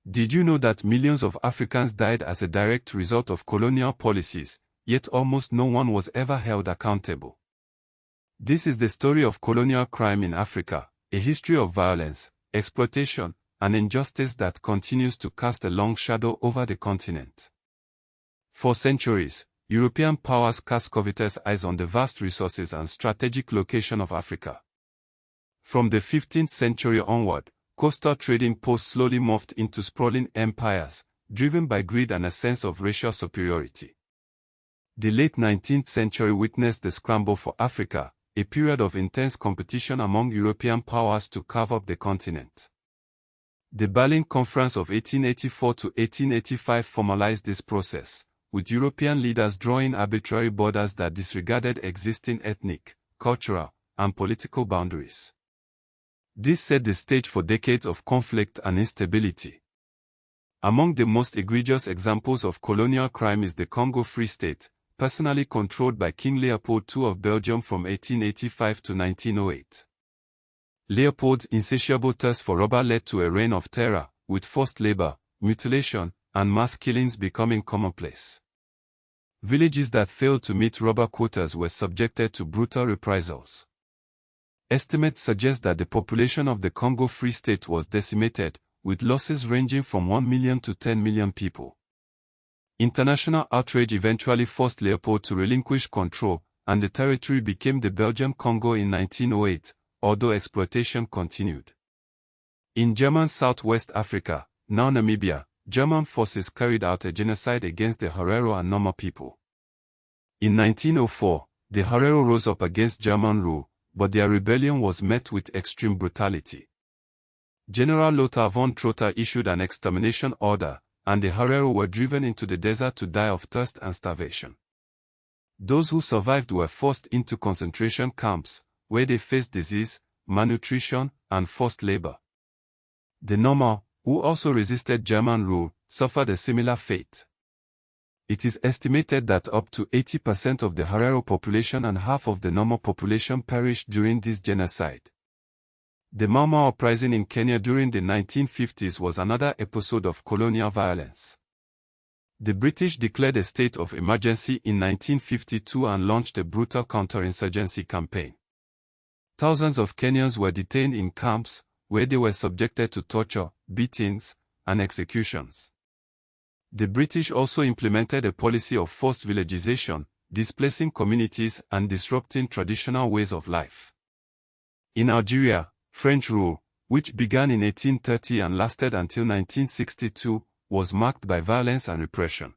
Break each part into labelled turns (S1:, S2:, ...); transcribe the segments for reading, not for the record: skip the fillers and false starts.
S1: Did you know that millions of Africans died as a direct result of colonial policies, yet almost no one was ever held accountable? This is the story of colonial crime in Africa, a history of violence, exploitation, and injustice that continues to cast a long shadow over the continent. For centuries, European powers cast covetous eyes on the vast resources and strategic location of Africa. From the 15th century onward, coastal trading posts slowly morphed into sprawling empires, driven by greed and a sense of racial superiority. The late 19th century witnessed the scramble for Africa, a period of intense competition among European powers to carve up the continent. The Berlin Conference of 1884 to 1885 formalized this process, with European leaders drawing arbitrary borders that disregarded existing ethnic, cultural, and political boundaries. This set the stage for decades of conflict and instability. Among the most egregious examples of colonial crime is the Congo Free State, personally controlled by King Leopold II of Belgium from 1885 to 1908. Leopold's insatiable thirst for rubber led to a reign of terror, with forced labor, mutilation, and mass killings becoming commonplace. Villages that failed to meet rubber quotas were subjected to brutal reprisals. Estimates suggest that the population of the Congo Free State was decimated, with losses ranging from 1 million to 10 million people. International outrage eventually forced Leopold to relinquish control, and the territory became the Belgian Congo in 1908, although exploitation continued. In German Southwest Africa, now Namibia, German forces carried out a genocide against the Herero and Nama people. In 1904, the Herero rose up against German rule, but their rebellion was met with extreme brutality. General Lothar von Trotha issued an extermination order, and the Herero were driven into the desert to die of thirst and starvation. Those who survived were forced into concentration camps, where they faced disease, malnutrition, and forced labor. The Nama, who also resisted German rule, suffered a similar fate. It is estimated that up to 80% of the Herero population and half of the Nama population perished during this genocide. The Mau Mau uprising in Kenya during the 1950s was another episode of colonial violence. The British declared a state of emergency in 1952 and launched a brutal counterinsurgency campaign. Thousands of Kenyans were detained in camps, where they were subjected to torture, beatings, and executions. The British also implemented a policy of forced villagization, displacing communities and disrupting traditional ways of life. In Algeria, French rule, which began in 1830 and lasted until 1962, was marked by violence and repression.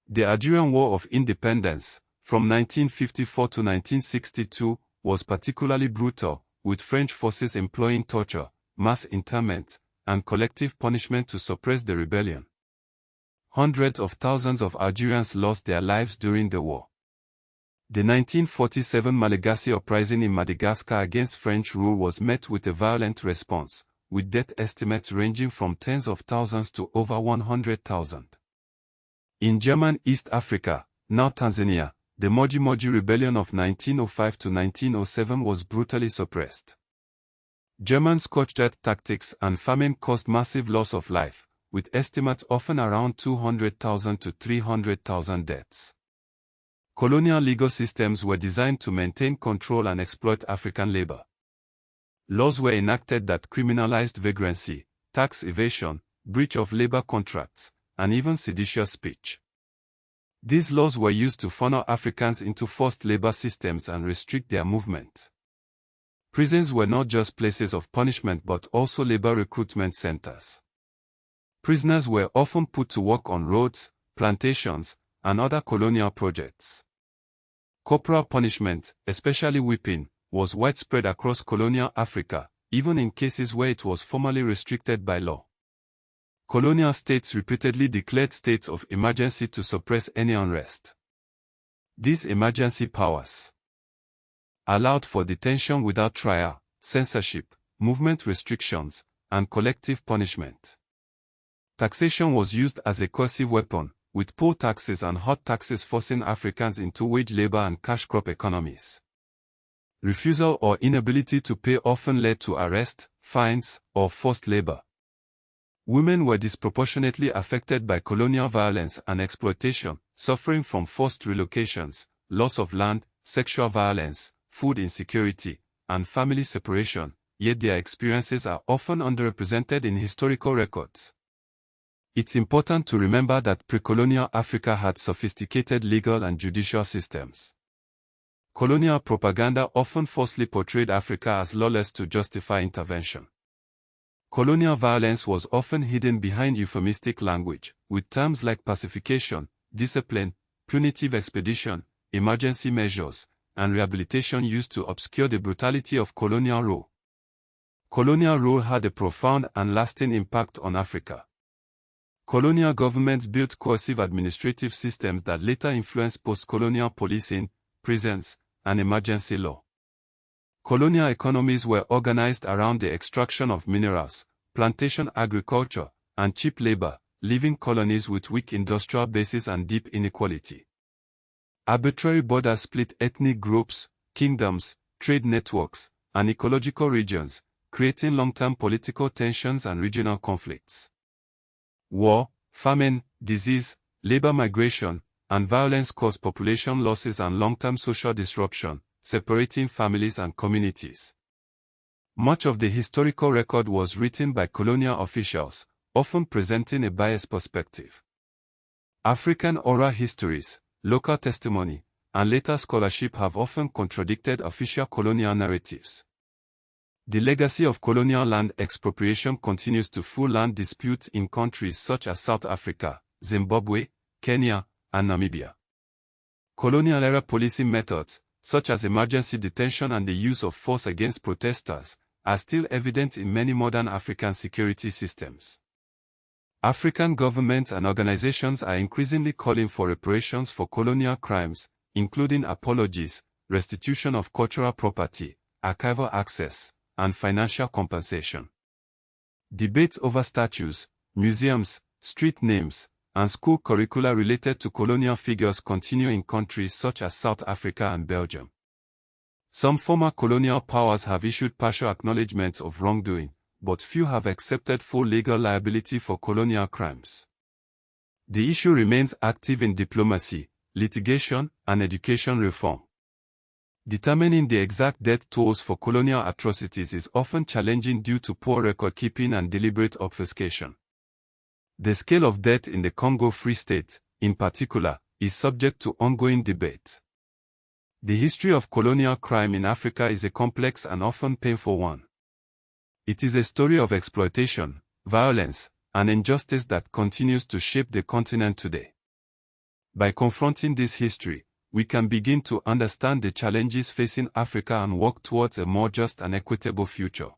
S1: The Algerian War of Independence, from 1954 to 1962, was particularly brutal, with French forces employing torture, mass internment, and collective punishment to suppress the rebellion. Hundreds of thousands of Algerians lost their lives during the war. The 1947 Malagasy uprising in Madagascar against French rule was met with a violent response, with death estimates ranging from tens of thousands to over 100,000. In German East Africa, now Tanzania, the Moji Moji Rebellion of 1905 to 1907 was brutally suppressed. German scorched earth tactics and famine caused massive loss of life, with estimates often around 200,000 to 300,000 deaths. Colonial legal systems were designed to maintain control and exploit African labor. Laws were enacted that criminalized vagrancy, tax evasion, breach of labor contracts, and even seditious speech. These laws were used to funnel Africans into forced labor systems and restrict their movement. Prisons were not just places of punishment but also labor recruitment centers. Prisoners were often put to work on roads, plantations, and other colonial projects. Corporal punishment, especially whipping, was widespread across colonial Africa, even in cases where it was formally restricted by law. Colonial states repeatedly declared states of emergency to suppress any unrest. These emergency powers allowed for detention without trial, censorship, movement restrictions, and collective punishment. Taxation was used as a coercive weapon, with poll taxes and hot taxes forcing Africans into wage labor and cash crop economies. Refusal or inability to pay often led to arrest, fines, or forced labor. Women were disproportionately affected by colonial violence and exploitation, suffering from forced relocations, loss of land, sexual violence, food insecurity, and family separation, yet their experiences are often underrepresented in historical records. It's important to remember that pre-colonial Africa had sophisticated legal and judicial systems. Colonial propaganda often falsely portrayed Africa as lawless to justify intervention. Colonial violence was often hidden behind euphemistic language, with terms like pacification, discipline, punitive expedition, emergency measures, and rehabilitation used to obscure the brutality of colonial rule. Colonial rule had a profound and lasting impact on Africa. Colonial governments built coercive administrative systems that later influenced post-colonial policing, prisons, and emergency law. Colonial economies were organized around the extraction of minerals, plantation agriculture, and cheap labor, leaving colonies with weak industrial bases and deep inequality. Arbitrary borders split ethnic groups, kingdoms, trade networks, and ecological regions, creating long-term political tensions and regional conflicts. War, famine, disease, labor migration, and violence caused population losses and long-term social disruption, separating families and communities. Much of the historical record was written by colonial officials, often presenting a biased perspective. African oral histories, local testimony, and later scholarship have often contradicted official colonial narratives. The legacy of colonial land expropriation continues to fuel land disputes in countries such as South Africa, Zimbabwe, Kenya, and Namibia. Colonial-era policing methods, such as emergency detention and the use of force against protesters, are still evident in many modern African security systems. African governments and organizations are increasingly calling for reparations for colonial crimes, including apologies, restitution of cultural property, archival access, and financial compensation. Debates over statues, museums, street names, and school curricula related to colonial figures continue in countries such as South Africa and Belgium. Some former colonial powers have issued partial acknowledgements of wrongdoing, but few have accepted full legal liability for colonial crimes. The issue remains active in diplomacy, litigation, and education reform. Determining the exact death tolls for colonial atrocities is often challenging due to poor record-keeping and deliberate obfuscation. The scale of death in the Congo Free State, in particular, is subject to ongoing debate. The history of colonial crime in Africa is a complex and often painful one. It is a story of exploitation, violence, and injustice that continues to shape the continent today. By confronting this history, we can begin to understand the challenges facing Africa and work towards a more just and equitable future.